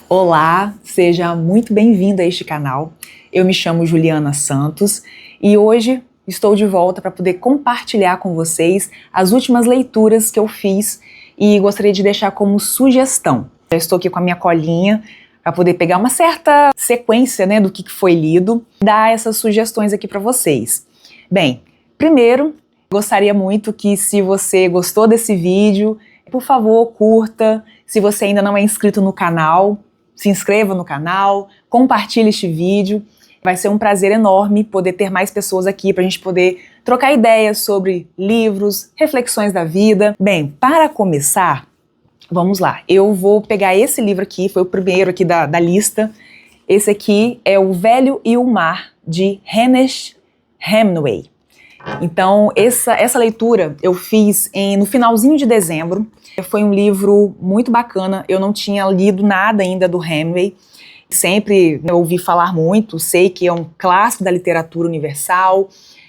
Olá, seja muito bem-vindo a este canal. Eu me chamo Juliana Santos e hoje estou de volta para poder compartilhar com vocês as últimas leituras que eu fiz e gostaria de deixar como sugestão. Eu estou aqui com a minha colinha para poder pegar uma certa sequência, do que foi lido e dar essas sugestões aqui para vocês. Bem, primeiro, gostaria muito que, se você gostou desse vídeo, por favor, curta. Se você ainda não é inscrito no canal, se inscreva no canal, compartilhe este vídeo. Vai ser um prazer enorme poder ter mais pessoas aqui para a gente poder trocar ideias sobre livros, reflexões da vida. Bem, para começar, vamos lá. Eu vou pegar esse livro aqui, foi o primeiro aqui da lista. Esse aqui é O Velho e o Mar, de Ernest Hemingway. Então, essa leitura eu fiz no finalzinho de dezembro. Foi um livro muito bacana, eu não tinha lido nada ainda do Hemingway. Sempre ouvi falar muito, sei que é um clássico da literatura universal,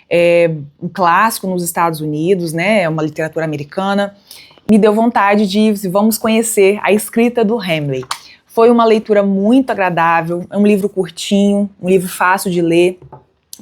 é um clássico nos Estados Unidos, é uma literatura americana. Me deu vontade de vamos conhecer a escrita do Hemingway. Foi uma leitura muito agradável, é um livro curtinho, um livro fácil de ler,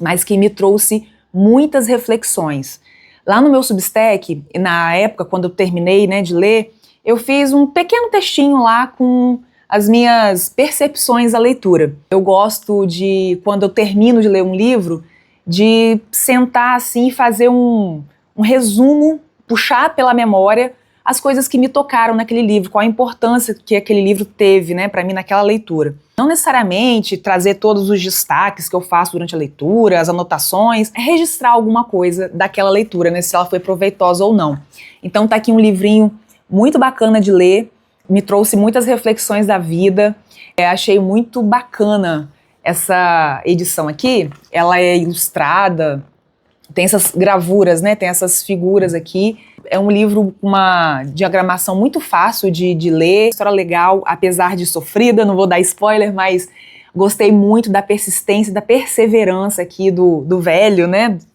mas que me trouxe muitas reflexões. Lá no meu Substack, na época, quando eu terminei de ler, eu fiz um pequeno textinho lá com as minhas percepções da leitura. Eu gosto de, quando eu termino de ler um livro, de sentar assim e fazer um resumo, puxar pela memória as coisas que me tocaram naquele livro, qual a importância que aquele livro teve para mim naquela leitura. Não necessariamente trazer todos os destaques que eu faço durante a leitura, as anotações, é registrar alguma coisa daquela leitura, se ela foi proveitosa ou não. Então tá aqui um livrinho muito bacana de ler, me trouxe muitas reflexões da vida, achei muito bacana essa edição aqui, ela é ilustrada, tem essas gravuras, tem essas figuras aqui. É um livro com uma diagramação muito fácil de ler, história legal, apesar de sofrida, não vou dar spoiler, mas gostei muito da persistência, da perseverança aqui do velho,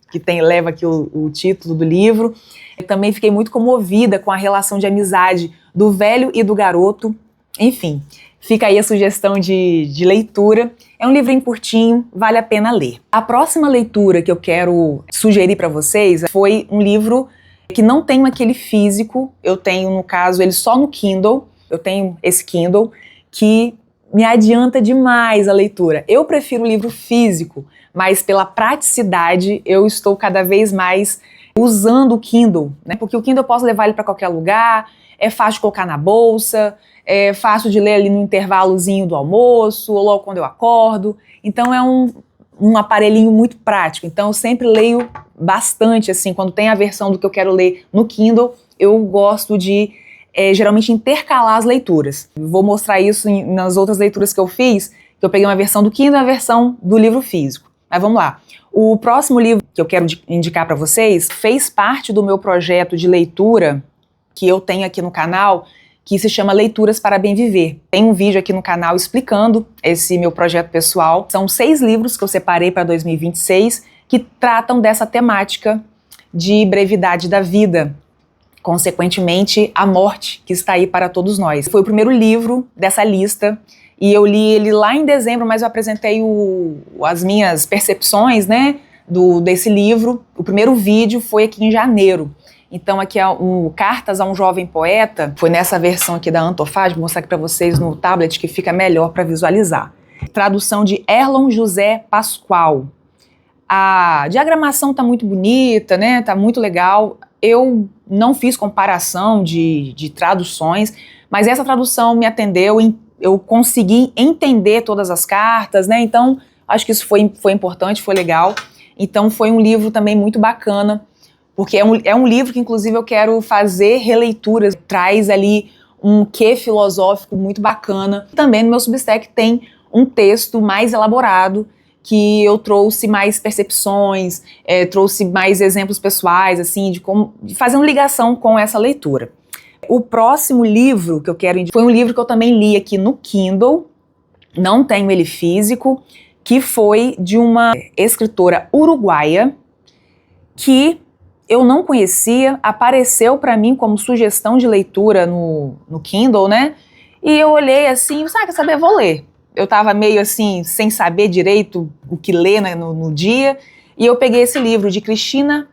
que leva aqui o título do livro. Eu também fiquei muito comovida com a relação de amizade do velho e do garoto. Enfim, fica aí a sugestão de leitura. É um livrinho curtinho, vale a pena ler. A próxima leitura que eu quero sugerir para vocês foi um livro que não tem aquele físico, eu tenho, no caso, ele só no Kindle. Eu tenho esse Kindle que me adianta demais a leitura. Eu prefiro o livro físico, mas pela praticidade eu estou cada vez mais usando o Kindle, porque o Kindle eu posso levar ele para qualquer lugar, é fácil de colocar na bolsa, é fácil de ler ali no intervalozinho do almoço, ou logo quando eu acordo. Então é um aparelhinho muito prático. Então eu sempre leio bastante, assim, quando tem a versão do que eu quero ler no Kindle, eu gosto de geralmente intercalar as leituras. Vou mostrar isso nas outras leituras que eu fiz, que eu peguei uma versão do Kindle e uma versão do livro físico. Mas vamos lá. O próximo livro que eu quero indicar para vocês fez parte do meu projeto de leitura que eu tenho aqui no canal, que se chama Leituras para Bem Viver. Tem um vídeo aqui no canal explicando esse meu projeto pessoal. São 6 livros que eu separei para 2026 que tratam dessa temática de brevidade da vida, consequentemente a morte que está aí para todos nós. Foi o primeiro livro dessa lista e eu li ele lá em dezembro, mas eu apresentei as minhas percepções desse livro. O primeiro vídeo foi aqui em janeiro. Então aqui é Cartas a um Jovem Poeta, foi nessa versão aqui da Antofag, vou mostrar aqui para vocês no tablet que fica melhor para visualizar. Tradução de Erlon José Pascoal. A diagramação tá muito bonita, tá muito legal. Eu não fiz comparação de traduções, mas essa tradução me atendeu, eu consegui entender todas as cartas, então acho que isso foi importante, foi legal. Então foi um livro também muito bacana, porque é um livro que inclusive eu quero fazer releituras, traz ali um quê filosófico muito bacana. Também no meu Substack tem um texto mais elaborado, que eu trouxe mais percepções, trouxe mais exemplos pessoais, assim, de fazer uma ligação com essa leitura. O próximo livro que eu quero indicar foi um livro que eu também li aqui no Kindle, não tenho ele físico, que foi de uma escritora uruguaia que eu não conhecia, apareceu para mim como sugestão de leitura no Kindle, E eu olhei assim, sabe, quer saber, vou ler. Eu tava meio assim, sem saber direito o que ler, né, no dia, e eu peguei esse livro de Cristina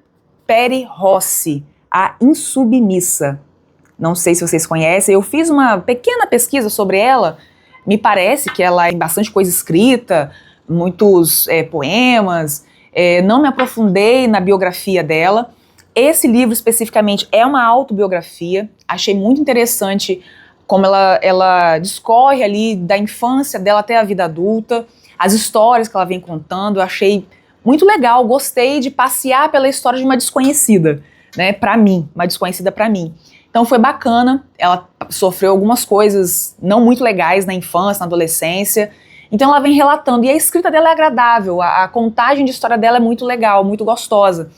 Peri Rossi, A Insubmissa. Não sei se vocês conhecem, eu fiz uma pequena pesquisa sobre ela, me parece que ela tem bastante coisa escrita, muitos poemas, não me aprofundei na biografia dela. Esse livro especificamente é uma autobiografia, achei muito interessante como ela discorre ali da infância dela até a vida adulta, as histórias que ela vem contando, eu achei muito legal, gostei de passear pela história de uma desconhecida, né, pra mim, uma desconhecida pra mim. Então foi bacana, ela sofreu algumas coisas não muito legais na infância, na adolescência, então ela vem relatando, e a escrita dela é agradável, a contagem de história dela é muito legal, muito gostosa.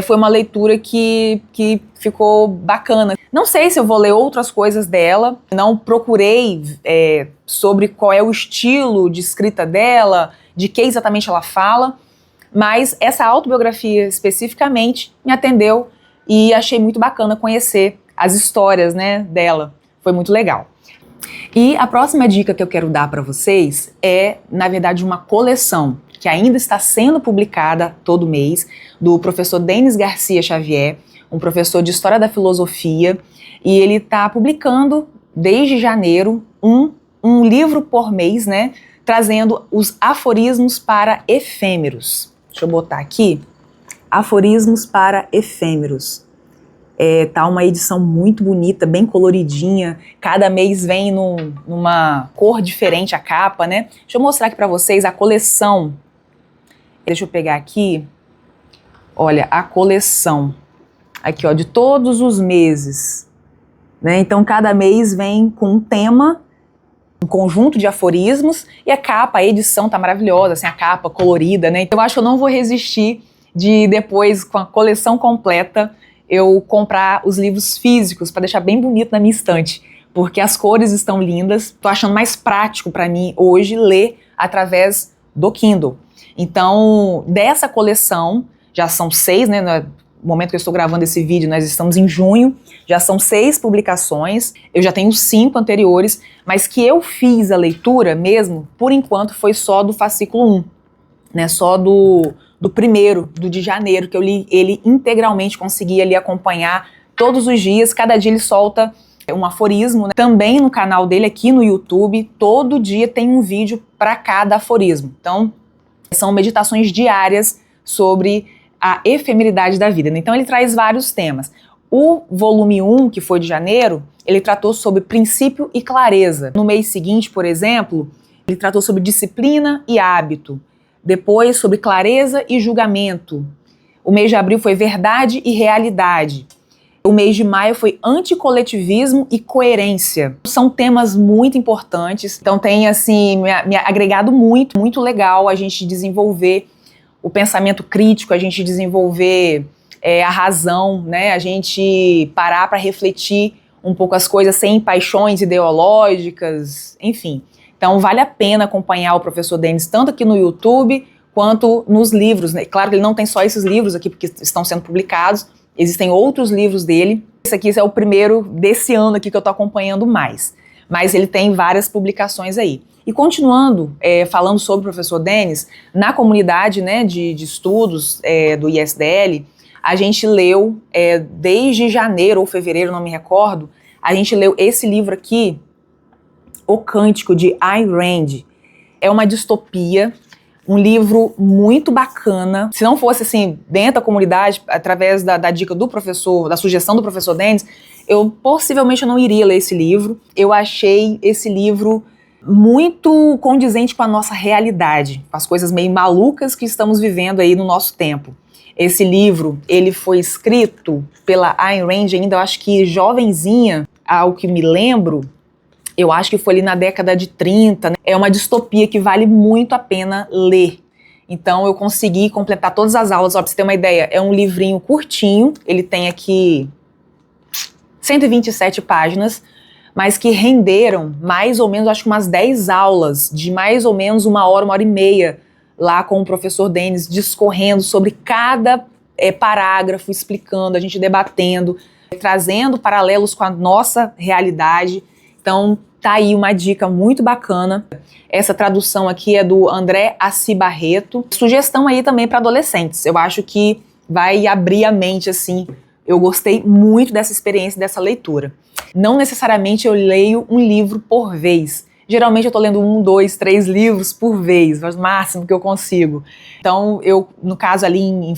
Foi uma leitura que ficou bacana. Não sei se eu vou ler outras coisas dela, não procurei sobre qual é o estilo de escrita dela, de que exatamente ela fala, mas essa autobiografia especificamente me atendeu e achei muito bacana conhecer as histórias, né, dela. Foi muito legal. E a próxima dica que eu quero dar para vocês é, na verdade, uma coleção que ainda está sendo publicada todo mês, do professor Denis Garcia Xavier, um professor de História da Filosofia, e ele está publicando, desde janeiro, um livro por mês, né, trazendo os aforismos para efêmeros. Deixa eu botar aqui, aforismos para efêmeros. Tá uma edição muito bonita, bem coloridinha, cada mês vem numa cor diferente a capa, né? Deixa eu mostrar aqui para vocês a coleção. Deixa eu pegar aqui, olha, a coleção, aqui ó, de todos os meses, né? Então cada mês vem com um tema, um conjunto de aforismos, e a capa, a edição tá maravilhosa, assim, a capa colorida, né? Então eu acho que eu não vou resistir de depois, com a coleção completa, eu comprar os livros físicos para deixar bem bonito na minha estante, porque as cores estão lindas. Tô achando mais prático para mim hoje ler através do Kindle. Então, dessa coleção, já são 6, né? No momento que eu estou gravando esse vídeo, nós estamos em junho, já são 6 publicações, eu já tenho 5 anteriores, mas que eu fiz a leitura mesmo, por enquanto, foi só do fascículo 1, né? Só do primeiro, do de janeiro, que eu li ele integralmente, consegui ali acompanhar todos os dias, cada dia ele solta um aforismo, né? Também no canal dele aqui no YouTube, todo dia tem um vídeo para cada aforismo. Então, são meditações diárias sobre a efemeridade da vida, né? Então ele traz vários temas. O volume 1, que foi de janeiro, ele tratou sobre princípio e clareza. No mês seguinte, por exemplo, ele tratou sobre disciplina e hábito. Depois, sobre clareza e julgamento. O mês de abril foi verdade e realidade. O mês de maio foi anticoletivismo e coerência. São temas muito importantes, então tem assim, me agregado muito, muito legal a gente desenvolver o pensamento crítico, a gente desenvolver a razão, né? A gente parar para refletir um pouco as coisas sem paixões ideológicas, enfim. Então vale a pena acompanhar o professor Denis, tanto aqui no YouTube quanto nos livros, né? Claro que ele não tem só esses livros aqui, porque estão sendo publicados, existem outros livros dele. Esse é o primeiro desse ano aqui que eu estou acompanhando mais, mas ele tem várias publicações aí. E continuando, falando sobre o professor Denis, na comunidade, né, de estudos do ISDL, a gente leu, desde janeiro ou fevereiro, não me recordo, a gente leu esse livro aqui, O Cântico, de Ayn Rand. É uma distopia, um livro muito bacana. Se não fosse assim, dentro da comunidade, através da dica do professor, da sugestão do professor Denis, eu possivelmente não iria ler esse livro. Eu achei esse livro muito condizente com a nossa realidade, com as coisas meio malucas que estamos vivendo aí no nosso tempo. Esse livro, ele foi escrito pela Ayn Rand ainda, eu acho que jovenzinha, ao que me lembro, eu acho que foi ali na década de 30, né? É uma distopia que vale muito a pena ler. Então eu consegui completar todas as aulas, pra você ter uma ideia, é um livrinho curtinho, ele tem aqui 127 páginas, mas que renderam mais ou menos, acho que umas 10 aulas, de mais ou menos 1 hora e meia, lá com o professor Denis, discorrendo sobre cada parágrafo, explicando, a gente debatendo, trazendo paralelos com a nossa realidade. Então, Tá aí uma dica muito bacana. Essa tradução aqui é do André Assi Barreto. Sugestão aí também para adolescentes. Eu acho que vai abrir a mente, assim. Eu gostei muito dessa experiência, dessa leitura. Não necessariamente eu leio um livro por vez. Geralmente eu tô lendo 1, 2, 3 livros por vez, o máximo que eu consigo. Então, no caso ali em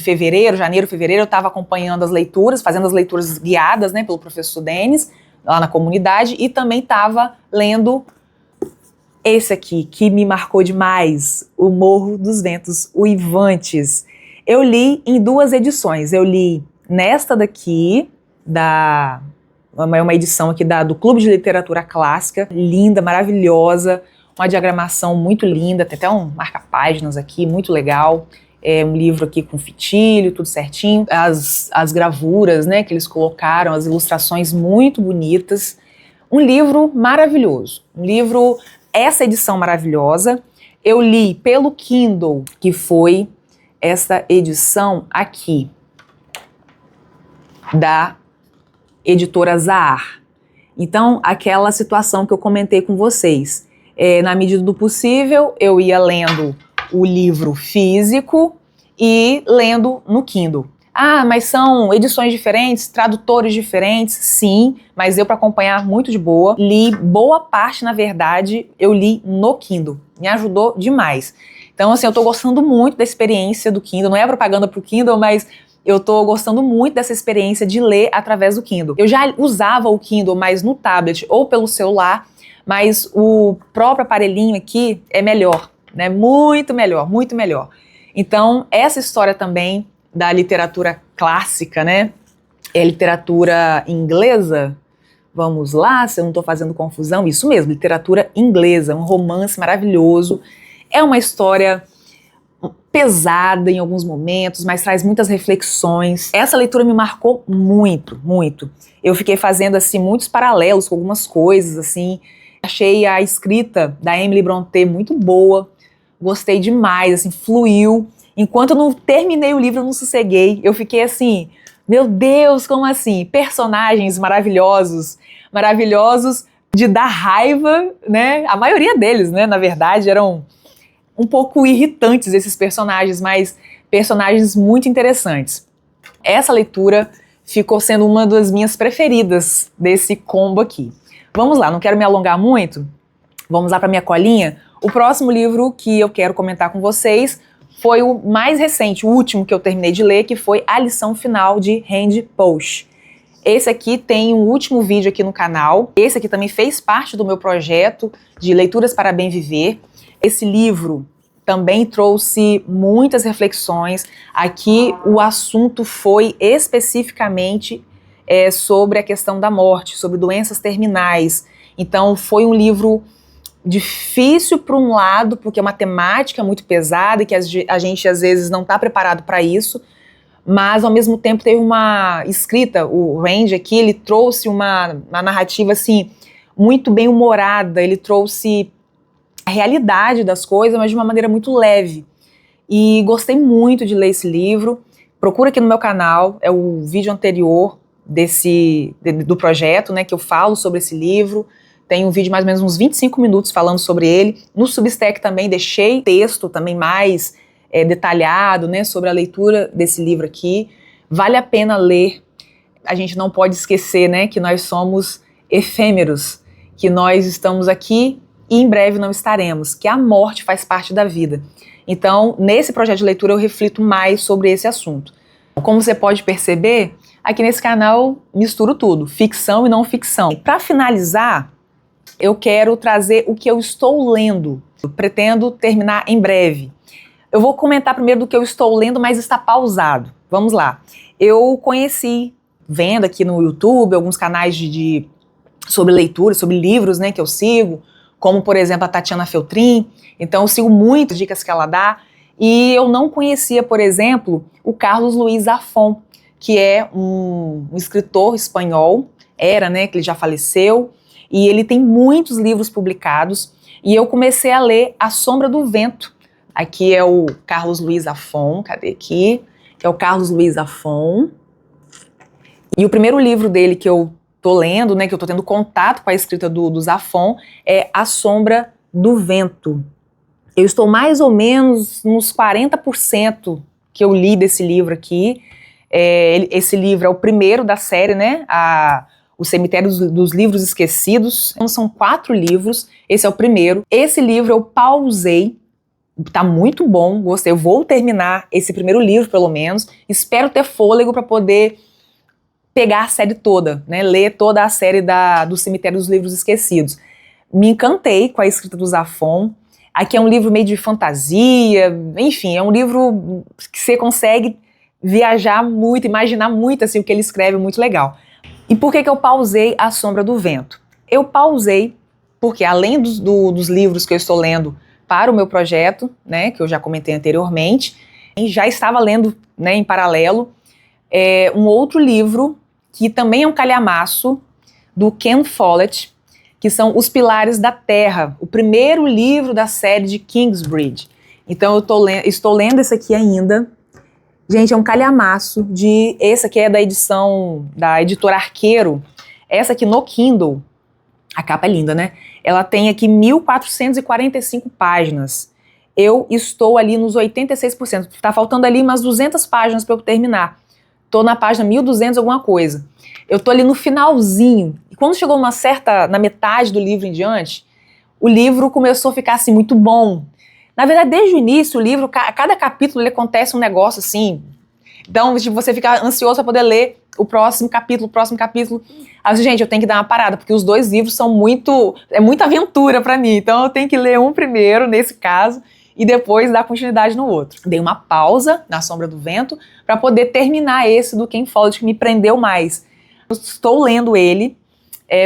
janeiro, fevereiro, eu estava acompanhando as leituras, fazendo as leituras guiadas, né, pelo professor Denis, lá na comunidade, e também estava lendo esse aqui, que me marcou demais, O Morro dos Ventos Uivantes. Eu li em 2 edições. Eu li nesta daqui, uma edição aqui do Clube de Literatura Clássica, linda, maravilhosa, uma diagramação muito linda, tem até um marca-páginas aqui, muito legal. É um livro aqui com fitilho, tudo certinho. As gravuras, né, que eles colocaram, as ilustrações muito bonitas. Um livro maravilhoso. Essa edição maravilhosa, eu li pelo Kindle, que foi essa edição aqui, da editora Zahar. Então, aquela situação que eu comentei com vocês. Na medida do possível, eu ia lendo o livro físico e lendo no Kindle. Ah, mas são edições diferentes, tradutores diferentes? Sim, mas eu, para acompanhar muito de boa, li boa parte, na verdade, eu li no Kindle. Me ajudou demais. Então, assim, eu tô gostando muito da experiência do Kindle. Não é propaganda pro Kindle, mas eu tô gostando muito dessa experiência de ler através do Kindle. Eu já usava o Kindle mais no tablet ou pelo celular, mas o próprio aparelhinho aqui é melhor, né? Muito melhor, muito melhor. Então, essa história também da literatura clássica, né? É literatura inglesa. Vamos lá, se eu não estou fazendo confusão. Isso mesmo, literatura inglesa, um romance maravilhoso. É uma história pesada em alguns momentos, mas traz muitas reflexões. Essa leitura me marcou muito, muito. Eu fiquei fazendo, assim, muitos paralelos com algumas coisas, assim. Achei a escrita da Emily Brontë muito boa. Gostei demais, assim, fluiu. Enquanto eu não terminei o livro, eu não sosseguei. Eu fiquei assim, meu Deus, como assim? Personagens maravilhosos, maravilhosos de dar raiva, né? A maioria deles, né, na verdade, eram um pouco irritantes esses personagens, mas personagens muito interessantes. Essa leitura ficou sendo uma das minhas preferidas desse combo aqui. Vamos lá, não quero me alongar muito. Vamos lá para minha colinha. O próximo livro que eu quero comentar com vocês foi o mais recente, o último que eu terminei de ler, que foi A Lição Final, de Randy Pausch. Esse aqui tem um último vídeo aqui no canal. Esse aqui também fez parte do meu projeto de Leituras para Bem Viver. Esse livro também trouxe muitas reflexões. Aqui o assunto foi especificamente sobre a questão da morte, sobre doenças terminais. Então foi um livro difícil por um lado, porque é uma temática muito pesada e que a gente às vezes não está preparado para isso, mas ao mesmo tempo teve uma escrita, o Randy aqui, ele trouxe uma narrativa assim, muito bem humorada, ele trouxe a realidade das coisas, mas de uma maneira muito leve. E gostei muito de ler esse livro. Procura aqui no meu canal, é o vídeo anterior do projeto, né, que eu falo sobre esse livro. Tem um vídeo mais ou menos uns 25 minutos falando sobre ele. No Substack também deixei texto também mais detalhado, né, sobre a leitura desse livro aqui. Vale a pena ler. A gente não pode esquecer, né, que nós somos efêmeros, que nós estamos aqui e em breve não estaremos, que a morte faz parte da vida. Então, nesse projeto de leitura eu reflito mais sobre esse assunto. Como você pode perceber, aqui nesse canal eu misturo tudo, ficção e não ficção. E para finalizar, eu quero trazer o que eu estou lendo. Eu pretendo terminar em breve. Eu vou comentar primeiro do que eu estou lendo, mas está pausado. Vamos lá. Eu conheci, vendo aqui no YouTube, alguns canais sobre leitura, sobre livros, né, que eu sigo, como, por exemplo, a Tatiana Feltrin. Então, eu sigo muitas dicas que ela dá. E eu não conhecia, por exemplo, o Carlos Luiz Zafón, que é um escritor espanhol. Era, né, que ele já faleceu. E ele tem muitos livros publicados, e eu comecei a ler A Sombra do Vento. Aqui é o Carlos Luiz Zafón, cadê aqui? Que é o Carlos Luiz Zafón. E o primeiro livro dele que eu tô lendo, né, que eu tô tendo contato com a escrita do Zafón, é A Sombra do Vento. Eu estou mais ou menos nos 40% que eu li desse livro aqui. Esse livro é o primeiro da série, né? O Cemitério dos Livros Esquecidos. Então, são 4 livros, esse é o primeiro. Esse livro eu pausei, tá muito bom, gostei. Eu vou terminar esse primeiro livro, pelo menos. Espero ter fôlego para poder pegar a série toda, né? Ler toda a série do Cemitério dos Livros Esquecidos. Me encantei com a escrita do Zafón. Aqui é um livro meio de fantasia, enfim, é um livro que você consegue viajar muito, imaginar muito assim, o que ele escreve, muito legal. E por que eu pausei A Sombra do Vento? Eu pausei porque, além dos livros que eu estou lendo para o meu projeto, né, que eu já comentei anteriormente, e já estava lendo, né, em paralelo, um outro livro, que também é um calhamaço, do Ken Follett, que são Os Pilares da Terra, o primeiro livro da série de Kingsbridge. Então eu estou lendo esse aqui ainda. Gente, é um calhamaço esse aqui é da edição da editora Arqueiro. Essa aqui no Kindle, a capa é linda, né? Ela tem aqui 1.445 páginas. Eu estou ali nos 86%. Tá faltando ali umas 200 páginas para eu terminar. Tô na página 1.200 alguma coisa. Eu tô ali no finalzinho. E quando chegou na metade do livro em diante, o livro começou a ficar assim muito bom. Na verdade, desde o início, o livro, a cada capítulo, ele acontece um negócio assim. Então, tipo, você fica ansioso para poder ler o próximo capítulo. Aí, gente, eu tenho que dar uma parada, porque os 2 livros são é muita aventura para mim. Então, eu tenho que ler um primeiro, nesse caso, e depois dar continuidade no outro. Dei uma pausa na Sombra do Vento para poder terminar esse do Ken Follett, que me prendeu mais. Eu estou lendo ele.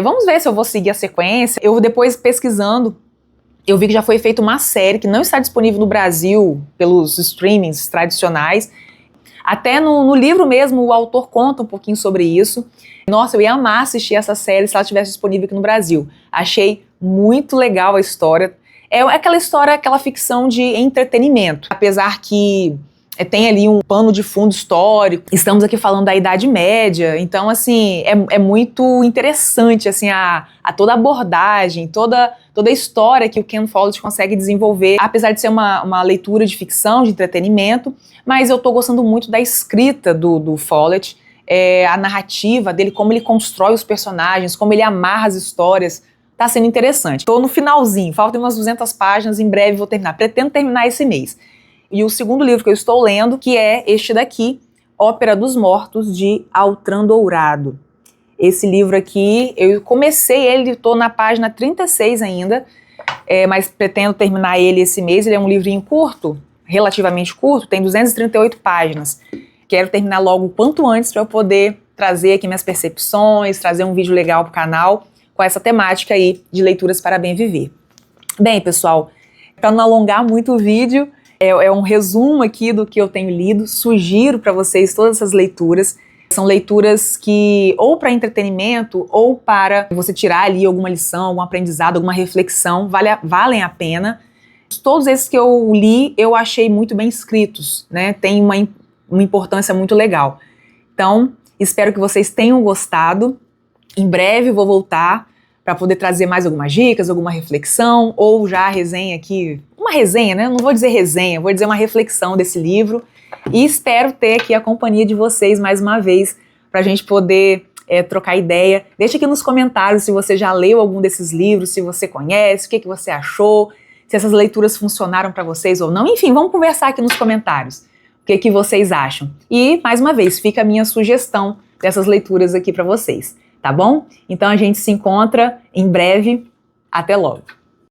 Vamos ver se eu vou seguir a sequência. Eu depois pesquisando, eu vi que já foi feita uma série que não está disponível no Brasil pelos streamings tradicionais. Até no livro mesmo, o autor conta um pouquinho sobre isso. Nossa, eu ia amar assistir essa série se ela estivesse disponível aqui no Brasil. Achei muito legal a história. É aquela história, aquela ficção de entretenimento. Apesar que tem ali um pano de fundo histórico. Estamos aqui falando da Idade Média. Então, assim, é muito interessante, assim, toda a abordagem, toda a história que o Ken Follett consegue desenvolver. Apesar de ser uma leitura de ficção, de entretenimento, mas eu tô gostando muito da escrita do Follett, a narrativa dele, como ele constrói os personagens, como ele amarra as histórias. Tá sendo interessante. Tô no finalzinho, faltam umas 200 páginas, em breve vou terminar. Pretendo terminar esse mês. E o segundo livro que eu estou lendo, que é este daqui, Ópera dos Mortos, de Altran Dourado. Esse livro aqui, eu comecei ele, estou na página 36 ainda, mas pretendo terminar ele esse mês. Ele é um livrinho curto, relativamente curto, tem 238 páginas. Quero terminar logo o quanto antes para eu poder trazer aqui minhas percepções, trazer um vídeo legal para o canal com essa temática aí de leituras para bem viver. Bem, pessoal, para não alongar muito o vídeo, é um resumo aqui do que eu tenho lido. Sugiro para vocês todas essas leituras. São leituras que, ou para entretenimento, ou para você tirar ali alguma lição, algum aprendizado, alguma reflexão, valem a pena. Todos esses que eu li, eu achei muito bem escritos, né? Tem uma importância muito legal. Então, espero que vocês tenham gostado. Em breve vou voltar para poder trazer mais algumas dicas, alguma reflexão, ou já a resenha aqui, uma resenha, né? Não vou dizer resenha, vou dizer uma reflexão desse livro. E espero ter aqui a companhia de vocês mais uma vez, para a gente poder trocar ideia. Deixa aqui nos comentários se você já leu algum desses livros, se você conhece, o que você achou, se essas leituras funcionaram para vocês ou não. Enfim, vamos conversar aqui nos comentários. O que vocês acham? E, mais uma vez, fica a minha sugestão dessas leituras aqui para vocês. Tá bom? Então a gente se encontra em breve. Até logo!